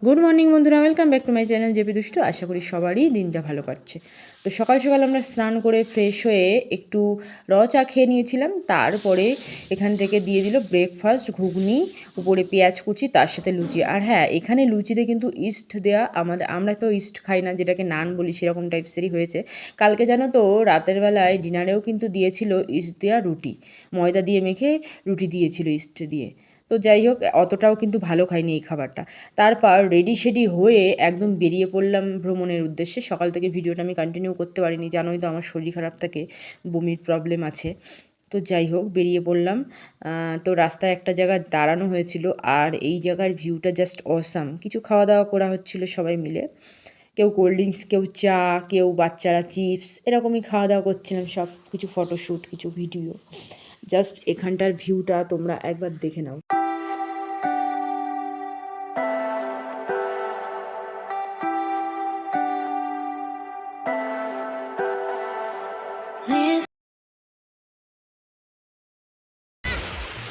Good morning বন্ধুরা, welcome back to my channel JP দুষ্টু। আশা করি সবারই দিনটা ভালো কাটছে। তো সকাল সকাল আমরা স্নান করে ফ্রেশ হয়ে একটু চা খেয়ে নিয়েছিলাম। তারপরে এখান থেকে দিয়ে দিল ব্রেকফাস্ট, ঘুগনি, উপরে পেঁয়াজ কুচি, তার সাথে লুচি। আর হ্যাঁ, এখানে লুচিতে কিন্তু ইস্ট দেওয়া, আমরা তো ইস্ট খাই না, যেটাকে নান বলি, সেরকম টাইপসেরই হয়েছে। কালকে জানো তো রাতের বেলায় ডিনারেও কিন্তু দিয়েছিল ইস্ট দেওয়া রুটি, ময়দা দিয়ে মেখে রুটি দিয়েছিল ইস্ট দিয়ে। তো যাই হোক, অতটাও কিন্তু ভালো খাইনি এই খাবারটা। তারপর রেডি শেডি হয়ে একদম বেরিয়ে পড়লাম ভ্রমণের উদ্দেশ্যে। সকাল থেকে ভিডিওটা আমি কন্টিনিউ করতে পারিনি, জানোই তো আমার শরীর খারাপ থাকে, বমির প্রবলেম আছে। তো যাই হোক, বেরিয়ে পড়লাম। তো রাস্তায় একটা জায়গায় দাঁড়ানো হয়েছিল, আর এই জায়গার ভিউটা জাস্ট অসাম। কিছু খাওয়া দাওয়া করা হচ্ছিল সবাই মিলে, কেউ কোল্ড ড্রিঙ্কস, কেউ চা, কেউ বাচ্চারা চিপস, এরকমই খাওয়া দাওয়া করছিলাম। সব কিছু ফটোশ্যুট, কিছু ভিডিও। জাস্ট এখানটার ভিউটা তোমরা একবার দেখে নাও।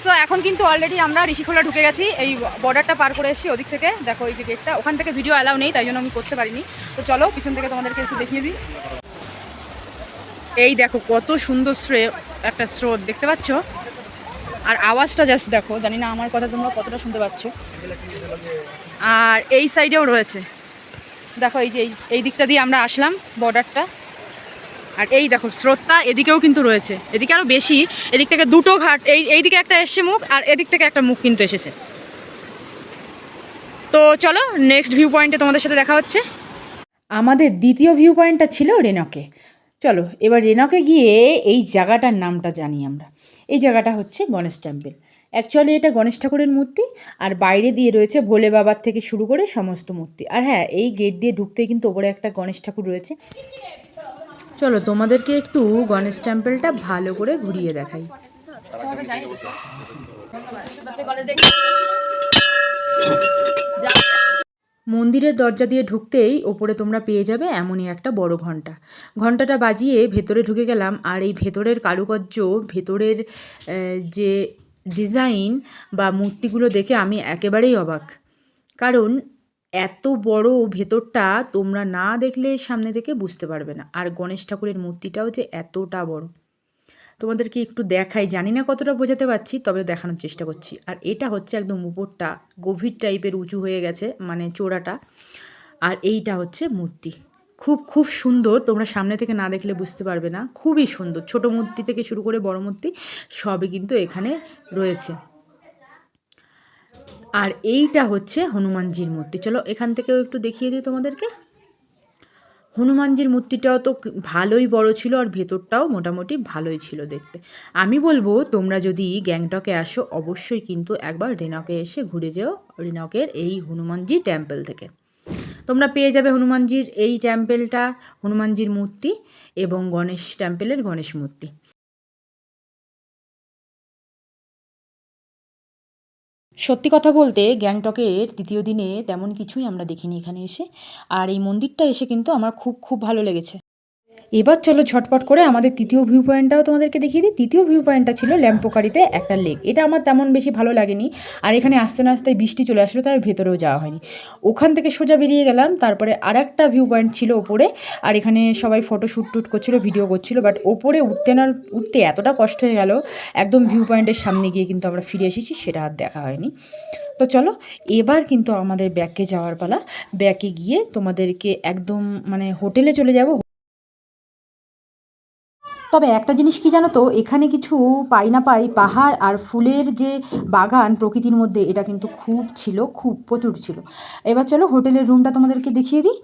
সো এখন কিন্তু অলরেডি আমরা ঋষিখোলা ঢুকে গেছি। এই বর্ডারটা পার করে এসেছি ওদিক থেকে। দেখো এই যে গেটটা, ওখান থেকে ভিডিও অ্যালাউ নেই, তাই জন্য আমি করতে পারিনি। তো চলো পিছন থেকে তোমাদেরকে একটু দেখিয়ে দিই। এই দেখো কত সুন্দর একটা স্রোত দেখতে পাচ্ছ, আর আওয়াজটা জাস্ট দেখো। জানি না আমার কথা তোমরা কতটা শুনতে পাচ্ছ। আর এই সাইডেও রয়েছে, দেখো এই যে এই দিকটা দিয়ে আমরা আসলাম বর্ডারটা। আর এই দেখো স্রোতটা এদিকেও কিন্তু রয়েছে, এদিকে আরও বেশি। এদিক থেকে দুটো ঘাট, এইদিকে একটা এসছে মুখ, আর এদিক থেকে একটা মুখ কিন্তু এসেছে। তো চলো নেক্সট ভিউ পয়েন্টে তোমাদের সাথে দেখা হচ্ছে। আমাদের দ্বিতীয় ভিউ পয়েন্টটা ছিল রেনকে। চলো এবার রেনকে গিয়ে এই জায়গাটার নামটা জানি আমরা। এই জায়গাটা হচ্ছে গণেশ টেম্পল। অ্যাকচুয়ালি এটা গণেশ ঠাকুরের মূর্তি, আর বাইরে দিয়ে রয়েছে ভোলে বাবার থেকে শুরু করে সমস্ত মূর্তি। আর হ্যাঁ, এই গেট দিয়ে ঢুকতেই কিন্তু ওপরে একটা গণেশ ঠাকুর রয়েছে। চলো তোমাদেরকে একটু গণেশ টেম্পলটা ভালো করে ঘুরিয়ে দেখাই। মন্দিরের দরজা দিয়ে ঢুকতেই ওপরে তোমরা পেয়ে যাবে এমনই একটা বড় ঘন্টা। ঘন্টাটা বাজিয়ে ভেতরে ঢুকে গেলাম, আর এই ভেতরের কারুকার্য, ভেতরের যে ডিজাইন বা মূর্তিগুলো দেখে আমি একেবারেই অবাক। কারণ এত বড় ভেতরটা তোমরা না দেখলে সামনে থেকে বুঝতে পারবে না। আর গণেশ ঠাকুরের মূর্তিটাও যে এতটা বড়, তোমাদেরকে একটু দেখাই, জানি না কতটা বোঝাতে পারছি, তবে দেখানোর চেষ্টা করছি। আর এটা হচ্ছে একদম উপরটা গভীর টাইপের উঁচু হয়ে গেছে, মানে চোড়াটা। আর এইটা হচ্ছে মূর্তি, খুব খুব সুন্দর। তোমরা সামনে থেকে না দেখলে বুঝতে পারবে না, খুবই সুন্দর। ছোট মূর্তি থেকে শুরু করে বড় মূর্তি সবই কিন্তু এখানে রয়েছে। আর এইটা হচ্ছে হনুমানজির মূর্তি। চলো এখান থেকেও একটু দেখিয়ে দিই তোমাদেরকে। হনুমানজির মূর্তিটাও তো ভালোই বড় ছিল, আর ভেতরটাও মোটামুটি ভালোই ছিল দেখতে। আমি বলবো তোমরা যদি গ্যাংটকে আসো, অবশ্যই কিন্তু একবার রেনকে এসে ঘুরে যেও রেনকের এই হনুমানজি টেম্পল থেকে। তোমরা পেয়ে যাবে হনুমানজির এই টেম্পলটা, হনুমানজির মূর্তি, এবং গণেশ টেম্পলের গণেশ মূর্তি। সত্যি কথা বলতে গ্যাংটকের দ্বিতীয় দিনে তেমন কিছুই আমরা দেখিনি এখানে এসে, আর এই মন্দিরটা এসে কিন্তু আমার খুব খুব ভালো লেগেছে। এবার চলো ঝটপট করে আমাদের তৃতীয় ভিউ পয়েন্টটাও তোমাদেরকে দেখিয়ে দিই। তৃতীয় ভিউ পয়েন্টটা ছিল ল্যাম্পোকারিতে একটা লেক। এটা আমার তেমন বেশি ভালো লাগেনি, আর এখানে আসতে না আসতে বৃষ্টি চলে আসলো, তাই ভেতরেও যাওয়া হয়নি। ওখান থেকে সোজা বেরিয়ে গেলাম। তারপরে আর একটা ভিউ পয়েন্ট ছিল ওপরে, আর এখানে সবাই ফটো শ্যুট করছিলো, ভিডিও করছিলো। বাট ওপরে উঠতে এতটা কষ্ট হয়ে গেল, একদম ভিউ পয়েন্টের সামনে গিয়ে কিন্তু আমরা ফিরে এসেছি, সেটা আর দেখা হয়নি। তো চলো এবার কিন্তু আমাদের ব্যাকে যাওয়ার পালা। ব্যাকে গিয়ে তোমাদেরকে একদম মানে হোটেলে চলে যাব। তবে একটা জিনিস কি জানো তো, এখানে কিছু পাই না পাই, পাহাড় আর ফুলের যে বাগান প্রকৃতির মধ্যে, এটা কিন্তু খুব ছিল, খুব প্রচুর ছিল। এবার চলো হোটেলের রুমটা তোমাদেরকে দেখিয়ে দিই।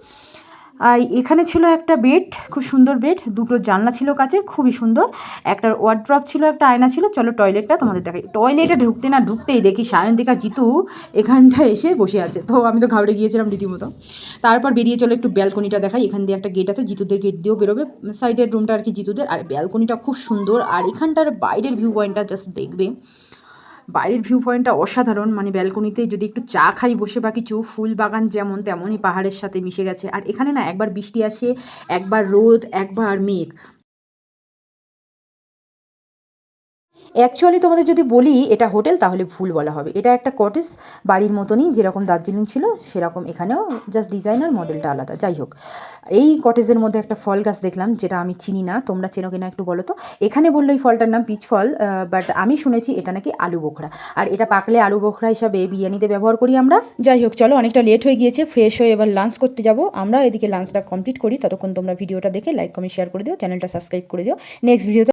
আর এখানে ছিল একটা বেড, খুব সুন্দর বেড, দুটো জানলা ছিল কাচের, খুবই সুন্দর। একটা ওয়ার্ড্রপ ছিল, একটা আয়না ছিল। চলো টয়লেটটা তোমাদের দেখাই। টয়লেটে ঢুকতেই দেখি সায়ন্তিকা জিতু এখানটায় এসে বসে আছে। তো আমি তো ঘাবড়ে গিয়েছিলাম রীতিমতো। তারপর বেরিয়ে চলো একটু ব্যালকনিটা দেখাই। এখান দিয়ে একটা গেট আছে, জিতুদের গেট দিয়েও বেরোবে, সাইডের রুমটা আর কি জিতুদের। আর ব্যালকনিটা খুব সুন্দর, আর এখানটার বাইরের ভিউ পয়েন্টটা জাস্ট দেখবে। বাইরের ভিউ পয়েন্টটা অসাধারণ, মানে ব্যালকনিতে যদি একটু চা খাই বসে বা কিছু, ফুল বাগান যেমন তেমনই পাহাড়ের সাথে মিশে গেছে। আর এখানে না একবার বৃষ্টি আসে, একবার রোদ, একবার মেঘ। অ্যাকচুয়ালি তোমাদের যদি বলি এটা হোটেল তাহলে ভুল বলা হবে। এটা একটা কটেজ বাড়ির মতনই, যেরকম দার্জিলিং ছিল সেরকম এখানেও, জাস্ট ডিজাইনার মডেলটা আলাদা। যাই হোক, এই কটেজের মধ্যে একটা ফল গাছ দেখলাম, যেটা আমি চিনি না, তোমরা চেনো কিনা একটু বলো তো। এখানে বললো এই ফলটার নাম পিচ ফল, বাট আমি শুনেছি এটা নাকি আলু বোখরা, আর এটা পাকলে আলু বোখরা হিসাবে বিরিয়ানিতে ব্যবহার করি আমরা। যাই হোক, চলো অনেকটা লেট হয়ে গিয়েছে, ফ্রেশ হয়ে এবার লাঞ্চ করতে যাব আমরা। এদিকে লাঞ্চটা কমপ্লিট করি, ততক্ষণ তোমরা ভিডিওটা দেখে লাইক কমেন্ট শেয়ার করে দিও, চ্যানেলটা সাবস্ক্রাইব করে দিও। নেক্সট ভিডিওতে